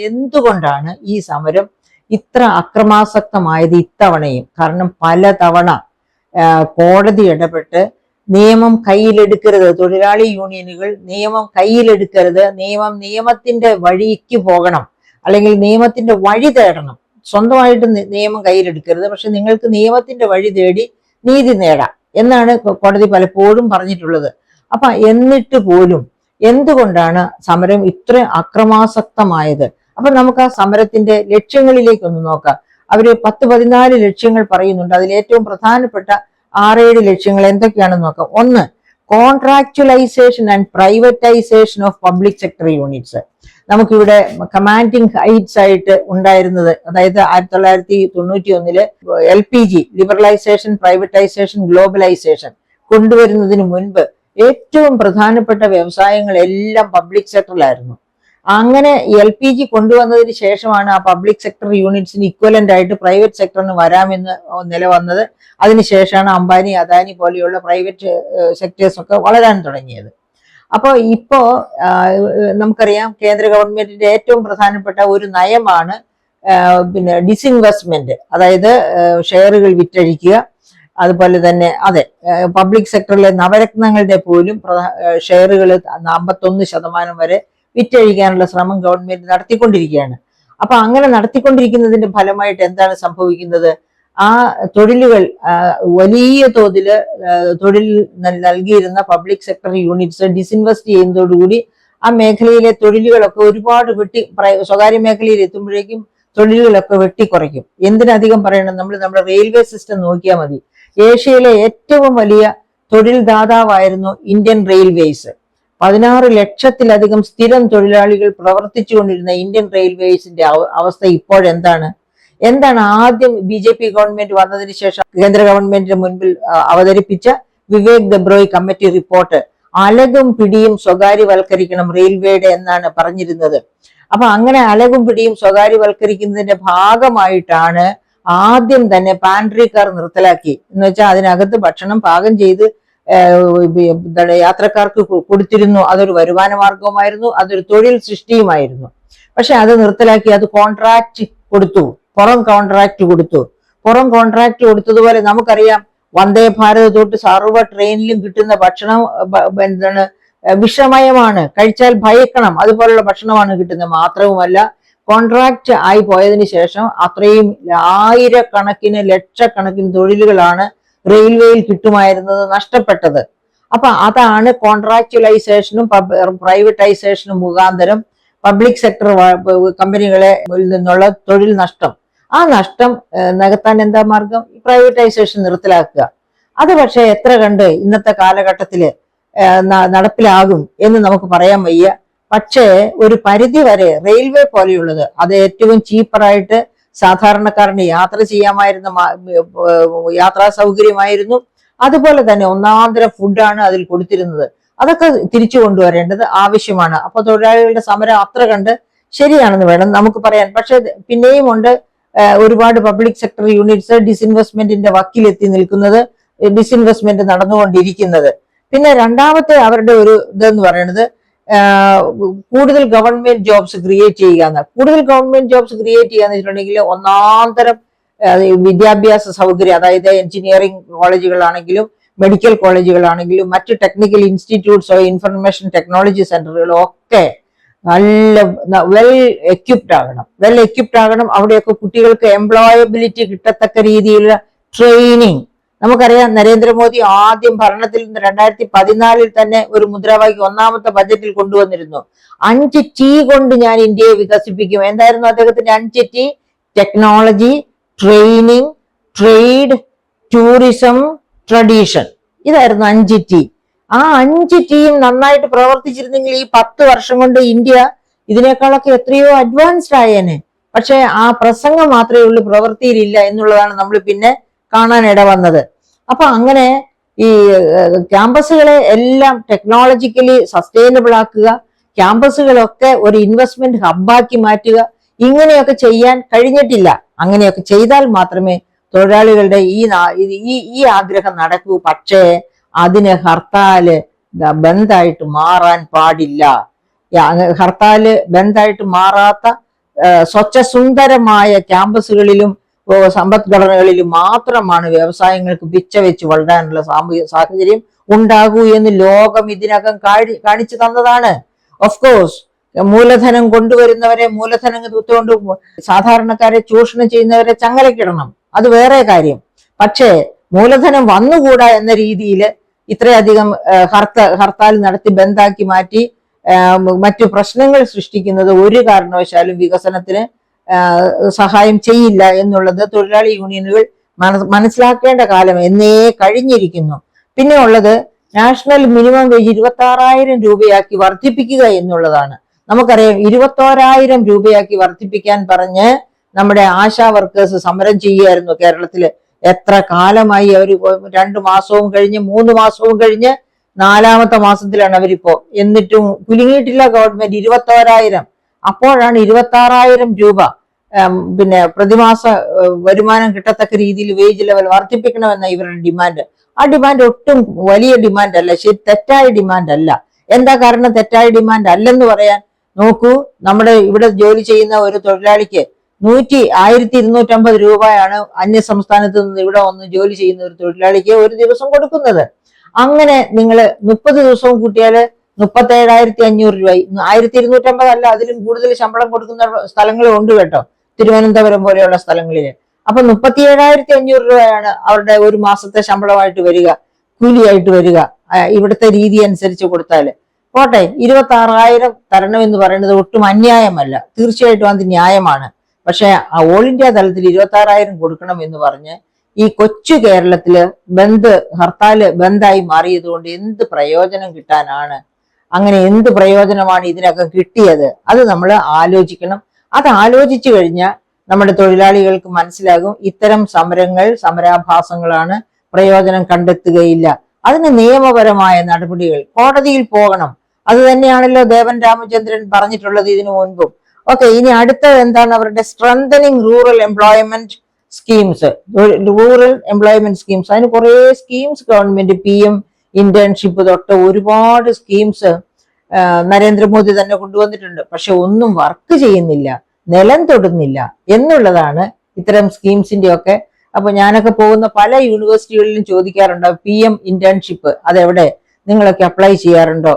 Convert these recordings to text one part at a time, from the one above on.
എന്തുകൊണ്ടാണ് ഈ സമരം ഇത്ര അക്രമാസക്തമായത് ഇത്തവണയും? കാരണം പലതവണ കോടതി ഇടപെട്ട് നിയമം കയ്യിലെടുക്കരുത്, തൊഴിലാളി യൂണിയനുകൾ നിയമം കയ്യിലെടുക്കരുത്, നിയമത്തിന്റെ വഴിക്ക് പോകണം, അല്ലെങ്കിൽ നിയമത്തിന്റെ വഴി തേടണം, സ്വന്തമായിട്ട് നിയമം കയ്യിലെടുക്കരുത്, പക്ഷെ നിങ്ങൾക്ക് നിയമത്തിന്റെ വഴി തേടി നീതി നേടാം എന്നാണ് കോടതി പലപ്പോഴും പറഞ്ഞിട്ടുള്ളത്. അപ്പൊ എന്നിട്ട് പോലും എന്തുകൊണ്ടാണ് സമരം ഇത്ര അക്രമാസക്തമായത്? അപ്പൊ നമുക്ക് ആ സമരത്തിന്റെ ലക്ഷ്യങ്ങളിലേക്കൊന്ന് നോക്കാം. അവര് 10-14 ലക്ഷ്യങ്ങൾ പറയുന്നുണ്ട്. അതിൽ ഏറ്റവും പ്രധാനപ്പെട്ട 6-7 ലക്ഷ്യങ്ങൾ എന്തൊക്കെയാണെന്ന് നോക്കാം. ഒന്ന്, contractualisation and privatisation of public sector units. നമുക്കിവിടെ കമാൻഡിങ് ഹൈറ്റ്സ് ആയിട്ട് ഉണ്ടായിരുന്നത്, അതായത് 1991 LPG ലിബറലൈസേഷൻ, പ്രൈവറ്റൈസേഷൻ, ഗ്ലോബലൈസേഷൻ കൊണ്ടുവരുന്നതിന് മുൻപ് ഏറ്റവും പ്രധാനപ്പെട്ട വ്യവസായങ്ങളെല്ലാം പബ്ലിക് സെക്ടറിലായിരുന്നു. അങ്ങനെ LPG കൊണ്ടുവന്നതിന് ശേഷമാണ് ആ പബ്ലിക് സെക്ടർ യൂണിറ്റ്സിന് ഇക്വലന്റ് ആയിട്ട് പ്രൈവറ്റ് സെക്ടറിന് വരാമെന്ന് നിലവന്നത്. അതിനുശേഷമാണ് അംബാനി, അദാനി പോലെയുള്ള പ്രൈവറ്റ് സെക്ടേഴ്സ് ഒക്കെ വളരാൻ തുടങ്ങിയത്. അപ്പോൾ ഇപ്പോ നമുക്കറിയാം, കേന്ദ്ര ഗവൺമെന്റിന്റെ ഏറ്റവും പ്രധാനപ്പെട്ട ഒരു നയമാണ് ഡിസ്ഇൻവെസ്റ്റ്മെന്റ്, അതായത് ഷെയറുകൾ വിറ്റഴിക്കുക. അതുപോലെ തന്നെ പബ്ലിക് സെക്ടറിലെ നവരത്നങ്ങളുടെ പോലും ഷെയറുകൾ 51% വരെ വിറ്റഴിക്കാനുള്ള ശ്രമം ഗവൺമെന്റ് നടത്തിക്കൊണ്ടിരിക്കുകയാണ്. അപ്പൊ അങ്ങനെ നടത്തിക്കൊണ്ടിരിക്കുന്നതിന്റെ ഫലമായിട്ട് എന്താണ് സംഭവിക്കുന്നത്? ആ തൊഴിലുകൾ, വലിയ തോതിൽ തൊഴിൽ നൽകിയിരുന്ന പബ്ലിക് സെക്ടർ യൂണിറ്റ്സ് ഡിസ്ഇൻവെസ്റ്റ് ചെയ്യുന്നതോടുകൂടി ആ മേഖലയിലെ തൊഴിലുകളൊക്കെ ഒരുപാട് സ്വകാര്യ മേഖലയിൽ എത്തുമ്പോഴേക്കും തൊഴിലുകളൊക്കെ വെട്ടിക്കുറയ്ക്കും. എന്തിനധികം പറയണം, നമ്മുടെ റെയിൽവേ സിസ്റ്റം നോക്കിയാൽ മതി. ഏഷ്യയിലെ ഏറ്റവും വലിയ തൊഴിൽ ദാതാവായിരുന്നു ഇന്ത്യൻ റെയിൽവേസ്. 16 ലക്ഷത്തിലധികം സ്ഥിരം തൊഴിലാളികൾ പ്രവർത്തിച്ചുകൊണ്ടിരുന്ന ഇന്ത്യൻ റെയിൽവേസിന്റെ അവസ്ഥ ഇപ്പോഴെന്താണ്? ആദ്യം BJP ഗവൺമെന്റ് വന്നതിന് ശേഷം കേന്ദ്ര ഗവൺമെന്റിന് മുൻപിൽ അവതരിപ്പിച്ച വിവേക് ദബ്രോയ് കമ്മിറ്റി റിപ്പോർട്ട് അലകും പിടിയും സ്വകാര്യവൽക്കരിക്കണം റെയിൽവേയുടെ എന്നാണ് പറഞ്ഞിരുന്നത്. അപ്പൊ അങ്ങനെ അലകും പിടിയും സ്വകാര്യവൽക്കരിക്കുന്നതിന്റെ ഭാഗമായിട്ടാണ് ആദ്യം തന്നെ പാൻട്രി കാർ നിർത്തലാക്കി. എന്ന് വെച്ചാൽ അതിനകത്ത് ഭക്ഷണം പാകം ചെയ്ത് യാത്രക്കാർക്ക് കൊടുത്തിരുന്നു. അതൊരു വരുമാന മാർഗവുമായിരുന്നു, അതൊരു തൊഴിൽ സൃഷ്ടിയുമായിരുന്നു. പക്ഷെ അത് നിർത്തലാക്കി. അത് കോൺട്രാക്ട് കൊടുത്തു, പുറം കോൺട്രാക്ട് കൊടുത്തതുപോലെ നമുക്കറിയാം, വന്ദേ ഭാരത് തൊട്ട് സർവ്വ ട്രെയിനിലും കിട്ടുന്ന ഭക്ഷണം വിഷമയമാണ്, കഴിച്ചാൽ ഭയക്കണം, അതുപോലുള്ള ഭക്ഷണമാണ് കിട്ടുന്നത്. മാത്രവുമല്ല, കോൺട്രാക്ട് ആയി പോയതിനു ശേഷം അത്രയും ആയിരക്കണക്കിന് ലക്ഷക്കണക്കിന് തൊഴിലുകളാണ് റെയിൽവേയിൽ കിട്ടുമായിരുന്നത് നഷ്ടപ്പെട്ടത്. അപ്പൊ അതാണ് കോൺട്രാക്ച്വലൈസേഷനും പ്രൈവറ്റൈസേഷനും മുഖാന്തരം പബ്ലിക് സെക്ടർ കമ്പനികളെ നിന്നുള്ള തൊഴിൽ നഷ്ടം. ആ നഷ്ടം നികത്താൻ എന്താ മാർഗം? പ്രൈവറ്റൈസേഷൻ നിർത്തലാക്കുക. അത് പക്ഷെ എത്ര കണ്ട് ഇന്നത്തെ കാലഘട്ടത്തില് നടപ്പിലാകും എന്ന് നമുക്ക് പറയാൻ വയ്യ. പക്ഷേ ഒരു പരിധി വരെ റെയിൽവേ പോലെയുള്ളത്, അത് ഏറ്റവും ചീപ്പറായിട്ട് സാധാരണക്കാരന് യാത്ര ചെയ്യാമായിരുന്ന യാത്രാ സൗകര്യമായിരുന്നു. അതുപോലെ തന്നെ ഒന്നാന്തരം ഫുഡാണ് അതിൽ കൊടുത്തിരുന്നത്. അതൊക്കെ തിരിച്ചു കൊണ്ടുവരേണ്ടത് ആവശ്യമാണ്. അപ്പൊ തൊഴിലാളികളുടെ സമരം അത്ര കണ്ട് ശരിയാണെന്ന് വേണം നമുക്ക് പറയാൻ. പക്ഷെ പിന്നെയും ഉണ്ട് ഒരുപാട് പബ്ലിക് സെക്ടർ യൂണിറ്റ്സ് ഡിസ്ഇൻവെസ്റ്റ്മെന്റിന്റെ വക്കിലെത്തി നിൽക്കുന്നത്, ഡിസ്ഇൻവെസ്റ്റ്മെന്റ് നടന്നുകൊണ്ടിരിക്കുന്നത്. പിന്നെ രണ്ടാമത്തെ അവരുടെ ഒരു ഇതെന്ന് പറയുന്നത് കൂടുതൽ ഗവൺമെന്റ് ജോബ്സ് ക്രിയേറ്റ് ചെയ്യുക. കൂടുതൽ ഗവൺമെന്റ് ജോബ്സ് ക്രിയേറ്റ് ചെയ്യാന്ന് വെച്ചിട്ടുണ്ടെങ്കിൽ ഒന്നാന്തരം വിദ്യാഭ്യാസ സൗകര്യം, അതായത് എഞ്ചിനീയറിംഗ് കോളേജുകളാണെങ്കിലും മെഡിക്കൽ കോളേജുകളാണെങ്കിലും മറ്റ് ടെക്നിക്കൽ ഇൻസ്റ്റിറ്റ്യൂട്ട്സോ ഇൻഫർമേഷൻ ടെക്നോളജി സെന്ററുകളോ ഒക്കെ നല്ല വെൽ എക്യുപ്ഡ് ആകണം. അവിടെയൊക്കെ കുട്ടികൾക്ക് എംപ്ലോയബിലിറ്റി കിട്ടത്തക്ക രീതിയിലുള്ള ട്രെയിനിങ്. നമുക്കറിയാം, നരേന്ദ്രമോദി ആദ്യം ഭരണത്തിൽ 2014 തന്നെ ഒരു മുദ്രാവാക്യം ഒന്നാമത്തെ ബജറ്റിൽ കൊണ്ടുവന്നിരുന്നു. 5T കൊണ്ട് ഞാൻ ഇന്ത്യയെ വികസിപ്പിക്കും. എന്തായിരുന്നു അദ്ദേഹത്തിന്റെ 5T? Technology, training, trade, tourism, tradition. ഇതായിരുന്നു 5T. ആ 5Tയും നന്നായിട്ട് പ്രവർത്തിച്ചിരുന്നെങ്കിൽ ഈ 10 വർഷം കൊണ്ട് ഇന്ത്യ ഇതിനേക്കാളൊക്കെ എത്രയോ അഡ്വാൻസ്ഡ് ആയേനെ. പക്ഷെ ആ പ്രസംഗം മാത്രമേ ഉള്ളൂ, പ്രവൃത്തിയിലില്ല എന്നുള്ളതാണ് നമ്മൾ പിന്നെ കാണാൻ ഇടവന്നത്. അപ്പൊ അങ്ങനെ ഈ ക്യാമ്പസുകളെ എല്ലാം ടെക്നോളജിക്കലി സസ്റ്റൈനബിൾ ആക്കുക, ക്യാമ്പസുകളൊക്കെ ഒരു ഇൻവെസ്റ്റ്മെന്റ് ഹബ്ബാക്കി മാറ്റുക, ഇങ്ങനെയൊക്കെ ചെയ്യാൻ കഴിഞ്ഞിട്ടില്ല. അങ്ങനെയൊക്കെ ചെയ്താൽ മാത്രമേ തൊഴിലാളികളുടെ ഈ ആഗ്രഹം നടക്കൂ. പക്ഷേ അതിന് ഹർത്താല് ബന്ധായിട്ട് മാറാൻ പാടില്ല. ഹർത്താല് ബന്ധായിട്ട് മാറാത്ത സ്വച്ഛസുന്ദരമായ ക്യാമ്പസുകളിലും സമ്പദ്ഘടനകളിലും മാത്രമാണ് വ്യവസായങ്ങൾക്ക് പിച്ച വെച്ച് വളരാനുള്ള സാമൂഹിക സാഹചര്യം ഉണ്ടാകൂ എന്ന് ലോകം ഇതിനകം കാണിച്ചു തന്നതാണ്. ഓഫ് കോഴ്സ് മൂലധനം കൊണ്ടുവരുന്നവരെ മൂലധനം കൊണ്ട് സാധാരണക്കാരെ ചൂഷണം ചെയ്യുന്നവരെ ചങ്ങലക്കിടണം, അത് വേറെ കാര്യം. പക്ഷേ മൂലധനം വന്നുകൂടാ എന്ന രീതിയിൽ ഇത്രയധികം ഹർത്താൽ നടത്തി ബന്ധാക്കി മാറ്റി മറ്റു പ്രശ്നങ്ങൾ സൃഷ്ടിക്കുന്നത് ഒരു കാരണവശാലും വികസനത്തിന് സഹായം ചെയ്യില്ല എന്നുള്ളത് തൊഴിലാളി യൂണിയനുകൾ മനസ്സിലാക്കേണ്ട കാലം എന്നേ കഴിഞ്ഞിരിക്കുന്നു. പിന്നെ ഉള്ളത് നാഷണൽ മിനിമം വേജ് 26,000 രൂപയാക്കി വർദ്ധിപ്പിക്കുക എന്നുള്ളതാണ്. നമുക്കറിയാം 21,000 രൂപയാക്കി വർദ്ധിപ്പിക്കാൻ പറഞ്ഞ് നമ്മുടെ ആശാ വർക്കേഴ്സ് സമരം ചെയ്യുമായിരുന്നു കേരളത്തില്. എത്ര കാലമായി അവർ 2 മാസവും കഴിഞ്ഞ് 3 മാസവും കഴിഞ്ഞ് 4ാമത്തെ മാസത്തിലാണ് അവരിപ്പോ. എന്നിട്ടും കുലുങ്ങിയിട്ടില്ല ഗവൺമെന്റ്. 21,000. അപ്പോഴാണ് 26,000 രൂപ പിന്നെ പ്രതിമാസ വരുമാനം കിട്ടത്തക്ക രീതിയിൽ വേജ് ലെവൽ വർദ്ധിപ്പിക്കണമെന്ന ഇവരുടെ ഡിമാൻഡ്. ആ ഡിമാൻഡ് ഒട്ടും വലിയ ഡിമാൻഡ് അല്ല, ശരി, തെറ്റായ ഡിമാൻഡ് അല്ല. എന്താ കാരണം തെറ്റായ ഡിമാൻഡ് അല്ലെന്ന് പറയാൻ? നോക്കൂ, നമ്മുടെ ഇവിടെ ജോലി ചെയ്യുന്ന ഒരു തൊഴിലാളിക്ക് 1,250 രൂപയാണ് അന്യ സംസ്ഥാനത്ത് നിന്ന് ഇവിടെ വന്ന് ജോലി ചെയ്യുന്ന ഒരു തൊഴിലാളിക്ക് ഒരു ദിവസം കൊടുക്കുന്നത്. അങ്ങനെ നിങ്ങൾ 30 ദിവസവും കൂട്ടിയാൽ 37,500 രൂപ. 1,250 അല്ല, അതിലും കൂടുതൽ ശമ്പളം കൊടുക്കുന്ന സ്ഥലങ്ങളും ഉണ്ട് കേട്ടോ, തിരുവനന്തപുരം പോലെയുള്ള സ്ഥലങ്ങളിൽ. അപ്പൊ 37,500 രൂപയാണ് അവരുടെ ഒരു മാസത്തെ ശമ്പളമായിട്ട് വരിക, കൂലിയായിട്ട് വരിക, ഇവിടുത്തെ രീതി അനുസരിച്ച് കൊടുത്താൽ. പോട്ടെ, 26,000 തരണമെന്ന് പറയുന്നത് ഒട്ടും അന്യായമല്ല, തീർച്ചയായിട്ടും അത് ന്യായമാണ്. പക്ഷെ ഓൾ ഇന്ത്യ തലത്തിൽ 26,000 കൊടുക്കണം എന്ന് പറഞ്ഞ് ഈ കൊച്ചു കേരളത്തില് ഹർത്താല് ബന്ധായി മാറിയത് കൊണ്ട് എന്ത് പ്രയോജനം കിട്ടാനാണ്? അങ്ങനെ എന്ത് പ്രയോജനമാണ് ഇതിനകം കിട്ടിയത്? അത് നമ്മൾ ആലോചിക്കണം. അത് ആലോചിച്ചു കഴിഞ്ഞാൽ നമ്മുടെ തൊഴിലാളികൾക്ക് മനസ്സിലാകും ഇത്തരം സമരാഭാസങ്ങളാണ്, പ്രയോജനം കണ്ടെത്തുകയില്ല. അതിന് നിയമപരമായ നടപടികൾ കോടതിയിൽ പോകണം. അത് തന്നെയാണല്ലോ ദേവൻ രാമചന്ദ്രൻ പറഞ്ഞിട്ടുള്ളത് ഇതിനു മുൻപും. ഓക്കെ, ഇനി അടുത്തത് എന്താണ്? അവരുടെ സ്ട്രെങ്തനിങ് റൂറൽ എംപ്ലോയ്മെന്റ് സ്കീംസ്. അതിന് കുറെ സ്കീംസ് ഗവൺമെന്റ് PM ഇന്റേൺഷിപ്പ് തൊട്ട് ഒരുപാട് സ്കീംസ് നരേന്ദ്രമോദി തന്നെ കൊണ്ടുവന്നിട്ടുണ്ട്. പക്ഷെ ഒന്നും വർക്ക് ചെയ്യുന്നില്ല, നിലം തൊടുന്നില്ല എന്നുള്ളതാണ് ഇത്തരം സ്കീംസിന്റെ ഒക്കെ. അപ്പൊ ഞാനൊക്കെ പോകുന്ന പല യൂണിവേഴ്സിറ്റികളിലും ചോദിക്കാറുണ്ട് PM ഇന്റേൺഷിപ്പ് അതെവിടെ, നിങ്ങളൊക്കെ അപ്ലൈ ചെയ്യാറുണ്ടോ?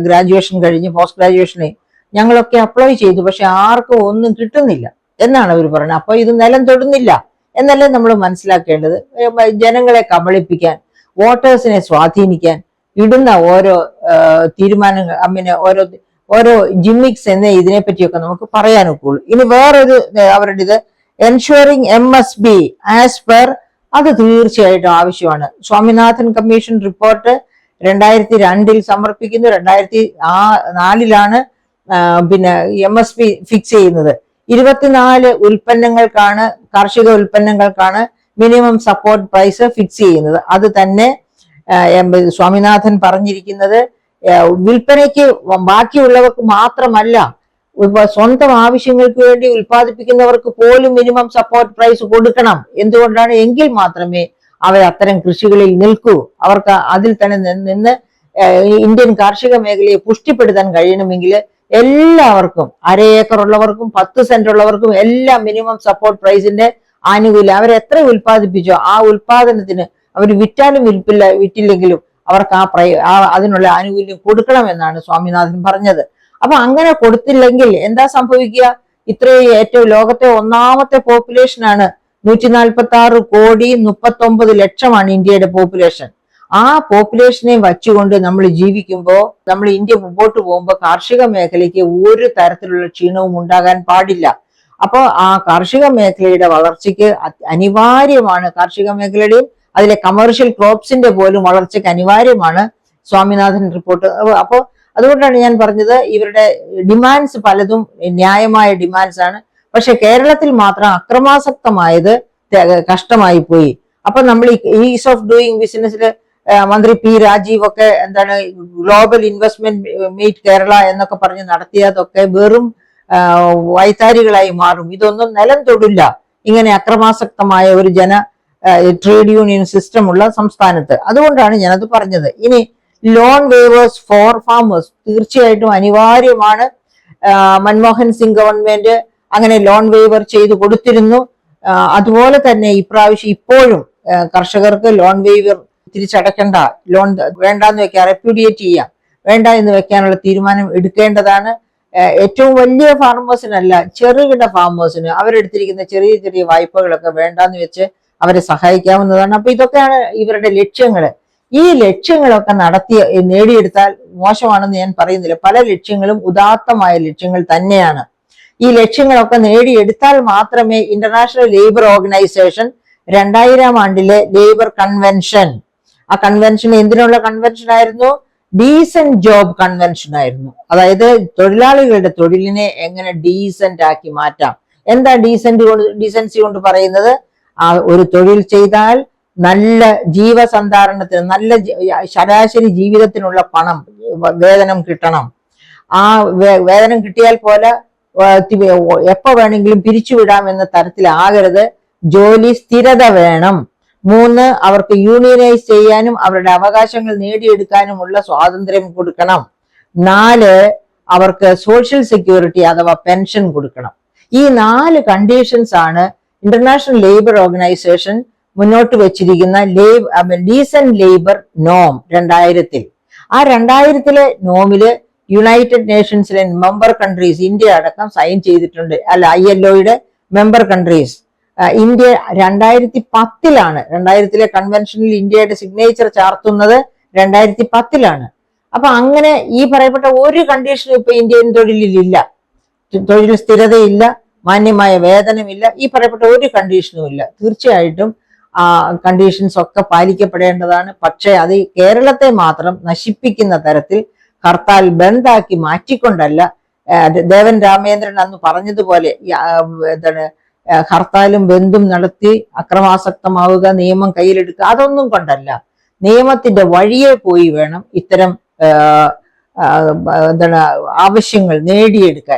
ഗ്രാജുവേഷൻ കഴിഞ്ഞ് പോസ്റ്റ് ഗ്രാജുവേഷന് ഞങ്ങളൊക്കെ അപ്ലൈ ചെയ്തു, പക്ഷെ ആർക്കും ഒന്നും കിട്ടുന്നില്ല എന്നാണ് അവർ പറയുന്നത്. അപ്പൊ ഇത് നിലം തൊടുന്നില്ല എന്നല്ലേ നമ്മൾ മനസ്സിലാക്കേണ്ടത്. ജനങ്ങളെ കബളിപ്പിക്കാൻ, വോട്ടേഴ്സിനെ സ്വാധീനിക്കാൻ ഇടുന്ന ഓരോ തീരുമാനങ്ങൾ, ഓരോ ജിമ്മിക്സ് എന്നേ ഇതിനെപ്പറ്റിയൊക്കെ നമുക്ക് പറയാനൊക്കുള്ളൂ. ഇനി വേറൊരു അവരുടെ ഇത് എൻഷുറിങ് MSB ആസ് പെർ, അത് തീർച്ചയായിട്ടും ആവശ്യമാണ്. സ്വാമിനാഥൻ കമ്മീഷൻ റിപ്പോർട്ട് 2002 സമർപ്പിക്കുന്നു. 2004 പിന്നെ MSP ഫിക്സ് ചെയ്യുന്നത്. 24 ഉൽപ്പന്നങ്ങൾക്കാണ്, കാർഷിക ഉൽപ്പന്നങ്ങൾക്കാണ് മിനിമം സപ്പോർട്ട് പ്രൈസ് ഫിക്സ് ചെയ്യുന്നത്. അത് തന്നെ സ്വാമിനാഥൻ പറഞ്ഞിരിക്കുന്നത് വിൽപ്പനയ്ക്ക് ബാക്കിയുള്ളവർക്ക് മാത്രമല്ല, സ്വന്തം ആവശ്യങ്ങൾക്ക് വേണ്ടി ഉൽപ്പാദിപ്പിക്കുന്നവർക്ക് പോലും മിനിമം സപ്പോർട്ട് പ്രൈസ് കൊടുക്കണം. എന്തുകൊണ്ടാണ്? എങ്കിൽ മാത്രമേ അവർ അത്തരം കൃഷികളിൽ നിൽക്കൂ. അവർക്ക് അതിൽ തന്നെ നിന്ന് ഇന്ത്യൻ കാർഷിക മേഖലയെ പുഷ്ടിപ്പെടുത്താൻ കഴിയണമെങ്കിൽ എല്ലാവർക്കും, 1/2 ഏക്കർ ഉള്ളവർക്കും 10 സെന്റ് ഉള്ളവർക്കും എല്ലാം മിനിമം സപ്പോർട്ട് പ്രൈസിന്റെ ആനുകൂല്യം, അവരെത്ര ഉൽപ്പാദിപ്പിച്ചോ ആ ഉൽപാദനത്തിന് അവർ വിറ്റാലും വിറ്റില്ലെങ്കിലും അവർക്ക് അതിനുള്ള ആനുകൂല്യം കൊടുക്കണമെന്നാണ് സ്വാമിനാഥൻ പറഞ്ഞത്. അപ്പൊ അങ്ങനെ കൊടുത്തില്ലെങ്കിൽ എന്താ സംഭവിക്കുക? ഏറ്റവും ലോകത്തെ 1ാമത്തെ പോപ്പുലേഷനാണ്. 146 കോടി 39 ലക്ഷമാണ് ഇന്ത്യയുടെ പോപ്പുലേഷൻ. ആ പോപ്പുലേഷനെ വച്ചുകൊണ്ട് നമ്മൾ ജീവിക്കുമ്പോൾ, നമ്മൾ ഇന്ത്യ മുമ്പോട്ട് പോകുമ്പോൾ കാർഷിക മേഖലയ്ക്ക് ഒരു തരത്തിലുള്ള ക്ഷീണവും ഉണ്ടാകാൻ പാടില്ല. അപ്പോൾ ആ കാർഷിക മേഖലയുടെ വളർച്ചയ്ക്ക് അനിവാര്യമാണ്, കാർഷിക മേഖലയുടെയും അതിലെ കമേഴ്ഷ്യൽ ക്രോപ്സിന്റെ പോലും വളർച്ചയ്ക്ക് അനിവാര്യമാണ് സ്വാമിനാഥൻ റിപ്പോർട്ട്. അപ്പോൾ അതുകൊണ്ടാണ് ഞാൻ പറഞ്ഞത് ഇവരുടെ ഡിമാൻഡ്സ് പലതും ന്യായമായ ഡിമാൻഡ്സ് ആണ്. പക്ഷെ കേരളത്തിൽ മാത്രം അക്രമാസക്തമായത് കഷ്ടമായി പോയി. അപ്പൊ നമ്മൾ ഈസ് ഓഫ് ഡൂയിങ് ബിസിനസ്സിൽ മന്ത്രി P രാജീവ് ഒക്കെ എന്താണ് ഗ്ലോബൽ ഇൻവെസ്റ്റ്മെന്റ് മീറ്റ് കേരള എന്നൊക്കെ പറഞ്ഞ് നടത്തിയതൊക്കെ വെറും വൈത്താരികളായി മാറും. ഇതൊന്നും നിലം തൊടില്ല ഇങ്ങനെ അക്രമാസക്തമായ ഒരു ട്രേഡ് യൂണിയൻ സിസ്റ്റം ഉള്ള സംസ്ഥാനത്ത്. അതുകൊണ്ടാണ് ഞാനത് പറഞ്ഞത്. ഇനി ലോൺ വേവേഴ്സ് ഫോർ ഫാമേഴ്സ് തീർച്ചയായിട്ടും അനിവാര്യമാണ്. മൻമോഹൻ സിംഗ് ഗവൺമെന്റ് അങ്ങനെ ലോൺ വേവർ ചെയ്തു കൊടുത്തിരുന്നു. അതുപോലെ തന്നെ ഇപ്രാവശ്യം ഇപ്പോഴും കർഷകർക്ക് ലോൺ വേവർ തിരിച്ചടക്കേണ്ട, ലോൺ വേണ്ടാന്ന് വെക്കാം, റെപ്യൂഡിയേറ്റ് ചെയ്യാം, വേണ്ട എന്ന് വെക്കാനുള്ള തീരുമാനം എടുക്കേണ്ടതാണ്. ഏറ്റവും വലിയ ഫാർമേഴ്സിനല്ല, ചെറുകിട ഫാർമേഴ്സിന് അവരെടുത്തിരിക്കുന്ന ചെറിയ ചെറിയ വായ്പകളൊക്കെ വേണ്ടാന്ന് വെച്ച് അവരെ സഹായിക്കാവുന്നതാണ്. അപ്പൊ ഇതൊക്കെയാണ് ഇവരുടെ ലക്ഷ്യങ്ങള്. ഈ ലക്ഷ്യങ്ങളൊക്കെ നേടിയെടുത്താൽ മോശമാണെന്ന് ഞാൻ പറയുന്നില്ല. പല ലക്ഷ്യങ്ങളും ഉദാത്തമായ ലക്ഷ്യങ്ങൾ തന്നെയാണ്. ഈ ലക്ഷ്യങ്ങളൊക്കെ നേടിയെടുത്താൽ മാത്രമേ ഇന്റർനാഷണൽ ലേബർ ഓർഗനൈസേഷൻ 2000 ആണ്ടിലെ ലേബർ കൺവെൻഷൻ, ആ കൺവെൻഷൻ എന്തിനുള്ള കൺവെൻഷൻ ആയിരുന്നു? ഡീസന്റ് ജോബ് കൺവെൻഷൻ ആയിരുന്നു. അതായത് തൊഴിലാളികളുടെ തൊഴിലിനെ എങ്ങനെ ഡീസന്റ് ആക്കി മാറ്റാം. എന്താ ഡീസൻസി കൊണ്ട് പറയുന്നത്? ഒരു തൊഴിൽ ചെയ്താൽ നല്ല ജീവസന്ധാരണത്തിന്, നല്ല ശരാശരി ജീവിതത്തിനുള്ള പണം, വേതനം കിട്ടണം. ആ വേതനം കിട്ടിയാൽ പോലെ എപ്പോ വേണമെങ്കിലും പിരിച്ചുവിടാം എന്ന തരത്തിലാകരുത്. ജോലി സ്ഥിരത വേണം. 3, അവർക്ക് യൂണിയനൈസ് ചെയ്യാനും അവരുടെ അവകാശങ്ങൾ നേടിയെടുക്കാനുമുള്ള സ്വാതന്ത്ര്യം കൊടുക്കണം. 4, അവർക്ക് സോഷ്യൽ സെക്യൂരിറ്റി അഥവാ പെൻഷൻ കൊടുക്കണം. ഈ 4 കണ്ടീഷൻസ് ആണ് ഇന്റർനാഷണൽ ലേബർ ഓർഗനൈസേഷൻ മുന്നോട്ട് വെച്ചിരിക്കുന്ന ഡീസന്റ് ലേബർ നോം 2000-ൽ. ആ 2000-ലെ നോമില് യുണൈറ്റഡ് നേഷൻസിലെ മെമ്പർ കൺട്രീസ്, ഇന്ത്യ അടക്കം സൈൻ ചെയ്തിട്ടുണ്ട്. ILOയുടെ മെമ്പർ കൺട്രീസ്. ഇന്ത്യ 2010-ലാണ്, 2000-ലെ കൺവെൻഷനിൽ ഇന്ത്യയുടെ സിഗ്നേച്ചർ ചാർത്തുന്നത് 2010-ലാണ്. അപ്പൊ അങ്ങനെ ഈ പറയപ്പെട്ട ഒരു കണ്ടീഷനും ഇപ്പൊ ഇന്ത്യൻ തൊഴിലിലില്ല. തൊഴിൽ സ്ഥിരതയില്ല, മാന്യമായ വേതനമില്ല, ഈ പറയപ്പെട്ട ഒരു കണ്ടീഷനും ഇല്ല. തീർച്ചയായിട്ടും ആ കണ്ടീഷൻസ് ഒക്കെ പാലിക്കപ്പെടേണ്ടതാണ്. പക്ഷെ അത് കേരളത്തെ മാത്രം നശിപ്പിക്കുന്ന തരത്തിൽ ഹർത്താൽ ബന്ദാക്കി മാറ്റിക്കൊണ്ടല്ല. ദേവൻ രാമേന്ദ്രൻ അന്ന് പറഞ്ഞതുപോലെ എന്താണ്, ഹർത്താലും ബന്ദും നടത്തി അക്രമാസക്തമാവുക, നിയമം കയ്യിലെടുക്കുക, അതൊന്നും കൊണ്ടല്ല. നിയമത്തിന്റെ വഴിയെ പോയി വേണം ഇത്തരം എന്താണ് ആവശ്യങ്ങൾ നേടിയെടുക്കാൻ.